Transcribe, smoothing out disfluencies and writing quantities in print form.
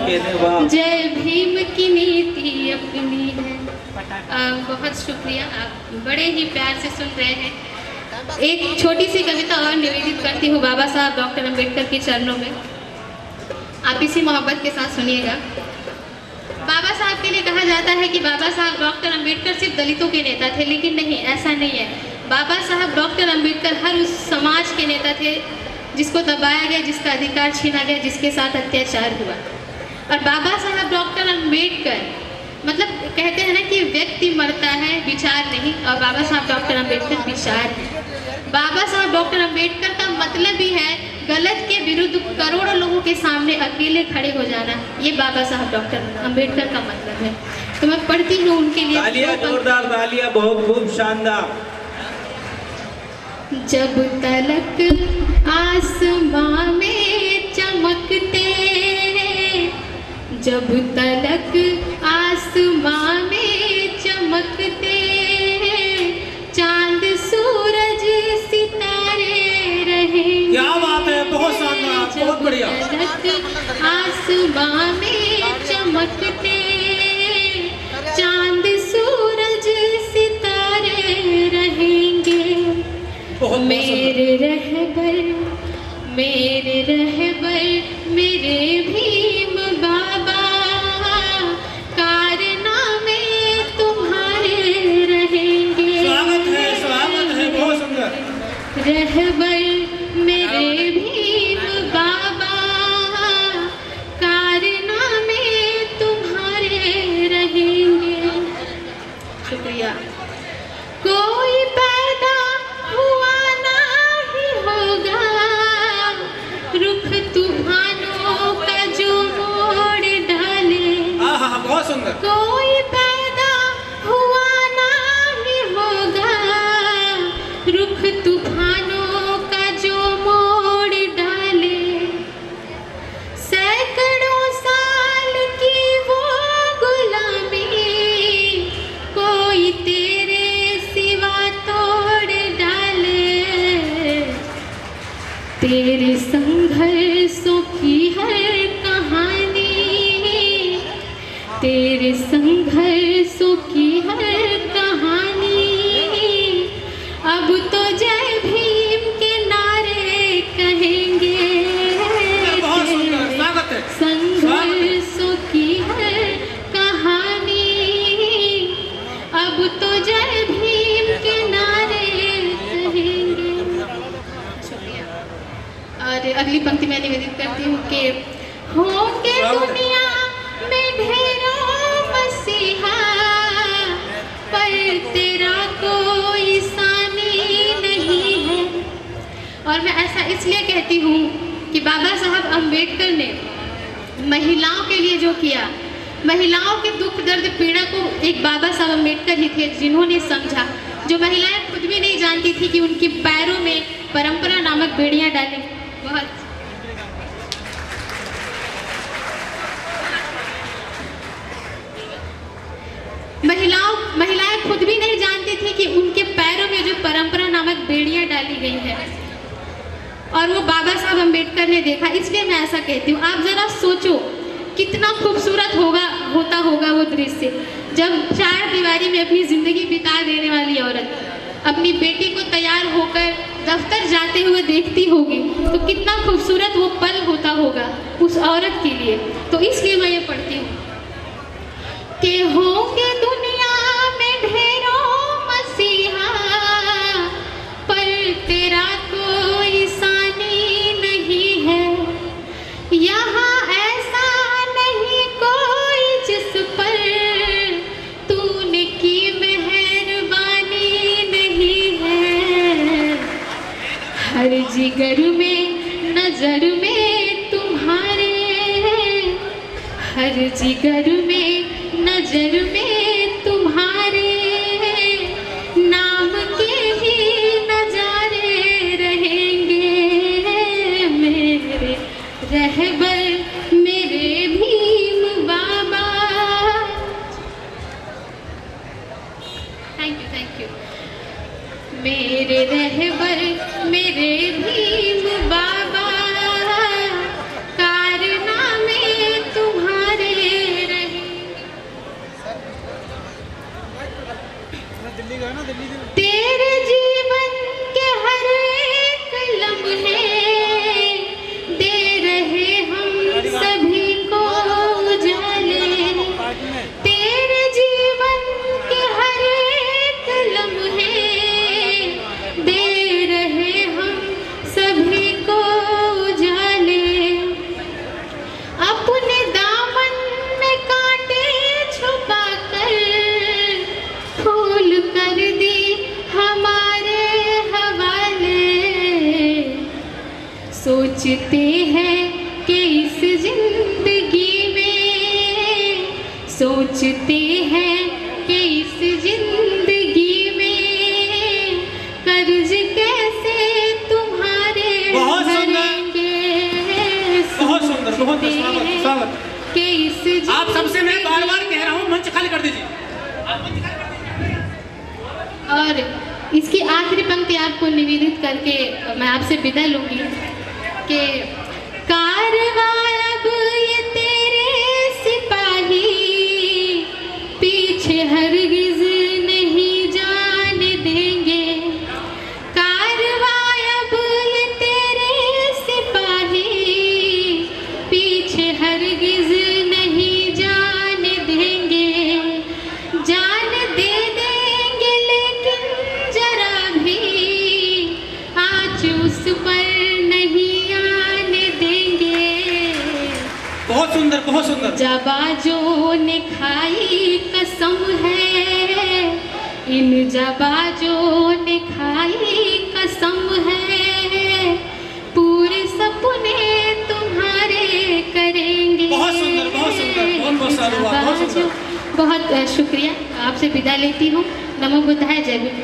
कहने वाह। जय भीम की नीति अपनी है। बहुत शुक्रिया, आप बड़े ही प्यार से सुन रहे हैं। एक छोटी सी कविता और निवेदित करती हूँ बाबा साहब डॉक्टर अम्बेडकर के चरणों में, आप इसी मोहब्बत के साथ सुनिएगा। बाबा साहब के लिए कहा जाता है कि बाबा साहब डॉक्टर अम्बेडकर सिर्फ दलितों के नेता थे, लेकिन नहीं, ऐसा नहीं है। बाबा साहब डॉक्टर अम्बेडकर हर उस समाज के नेता थे जिसको दबाया गया, जिसका अधिकार छीना गया, जिसके साथ अत्याचार हुआ। और बाबा साहब डॉक्टर अम्बेडकर, मतलब कहते हैं ना कि व्यक्ति मरता है, विचार नहीं, और बाबा साहब डॉक्टर अम्बेडकर विचार है। बाबा साहब डॉक्टर अम्बेडकर का मतलब ही है गलत के विरुद्ध करोड़ों लोगों के सामने अकेले खड़े हो जाना, ये बाबा साहब डॉक्टर अम्बेडकर का मतलब है। तो मैं पढ़ती हूँ उनके लिए। तालियां, जोरदार तालियां, बहुत खूब शानदार। जब तलक आसमां में चमकते, जब तलक आसमां में चमकते, चांद सूरज सितारे रहेंगे। क्या बात है, बहुत शानदार, बहुत बढ़िया। आसमां में चमकते, चांद सूरज सितारे रहेंगे। मेरे रहबर, मेरे रहबर, मेरे भीम बाबा, कारनामे तुम्हारे रहेंगे। स्वागत है, बहुत सुंदर। रहबर मेरे भीम बाबा, कारनामे तुम्हारे रहेंगे। शुक्रिया। कोई पैदा हुआ नहीं होगा, रुख तूफानों का जो मोड़ डाले। बहुत सुंदर। कोई पैदा हुआ नहीं होगा, रुख तूफानों का जो मोड़ डाले। सैकड़ों साल की वो गुलामी कोई तेरे सिवा तोड़ डाले। तेरे संघर्षों की हर कहानी, तेरे संघर्षों की हर कहानी, अब तो जय भीम के नारे कहेंगे। संघर्षों की हर कहानी, अब तो जय भीम के नारे कहेंगे। और अगली पंक्ति मैं निवेदित करती हूँ कि होंगे दुनिया में ढेरों मसीहा, पर तेरा कोई सानी नहीं है। और मैं ऐसा इसलिए कहती हूँ कि बाबा साहब अम्बेडकर ने महिलाओं के लिए जो किया, महिलाओं के दुख दर्द पीड़ा को एक बाबा साहब अम्बेडकर ही थे जिन्होंने समझा। जो महिलाएं खुद भी नहीं जानती थी कि उनके पैरों में परंपरा नामक बेड़ियां डाली। बहुत महिलाएं खुद भी नहीं जानती थी कि उनके पैरों में जो परंपरा नामक बेड़ियां डाली गई है, और वो बाबा साहब अम्बेडकर ने देखा। इसलिए मैं ऐसा कहती हूँ, आप जरा सोचो कितना खूबसूरत होता होगा वो दृश्य, जब चार दीवारी में अपनी जिंदगी बिता देने वाली औरत अपनी बेटी को तैयार होकर दफ्तर जाते हुए देखती होगी, तो कितना खूबसूरत वो पल होता होगा उस औरत के लिए। तो इसलिए मैं ये पढ़ती हूँ कि होंगे दुनिया में ढेरों मसीहा, पर तेरा कोई सानी नहीं है। यहाँ ऐसा नहीं कोई जिस पर तूने की मेहरबानी नहीं है। हर जिगर में नजर में तुम्हारे, हर जिगर में नजर में तुम्हारे, नाम के ही नजारे रहेंगे। मेरे रहबर मेरे भीम बाबा। Thank you. मेरे रहबर मेरे भीम बाबा, कारनामे तुम्हारे सोचते हैं कि इस जिंदगी में, सोचते हैं कि इस जिंदगी में कर्ज कैसे तुम्हारे बहुत सुंदर। भरेंगे। बहुत सुंदर, बहुत सोचते स्वागत, हैं स्वागत। कि इस आप सबसे मैं बार बार कह रहा हूँ मंच खाली कर दीजिए। और इसकी आखिरी पंक्ति आपको निवेदित करके मैं आपसे विदा लूंगी कि कारवां अब ये तेरे सिपाही पीछे हरगिज नहीं जाने देंगे। कारवां अब ये तेरे सिपाही पीछे हरगिज नहीं जाने देंगे। जान दे देंगे लेकिन जरा भी आँच उस पर नहीं आने देंगे। बहुत सुंदर, बहुत सुंदर। जबाजों ने खाई कसम है, इन जबाजों ने खाई कसम है, पूरे सपने तुम्हारे करेंगे। बहुत सुंदर, बहुत सुंदर, बहुत साधुवाद, बहुत सुंदर। बहुत शुक्रिया, आपसे विदा लेती हूँ। नमो बुद्धाय, जय भीम।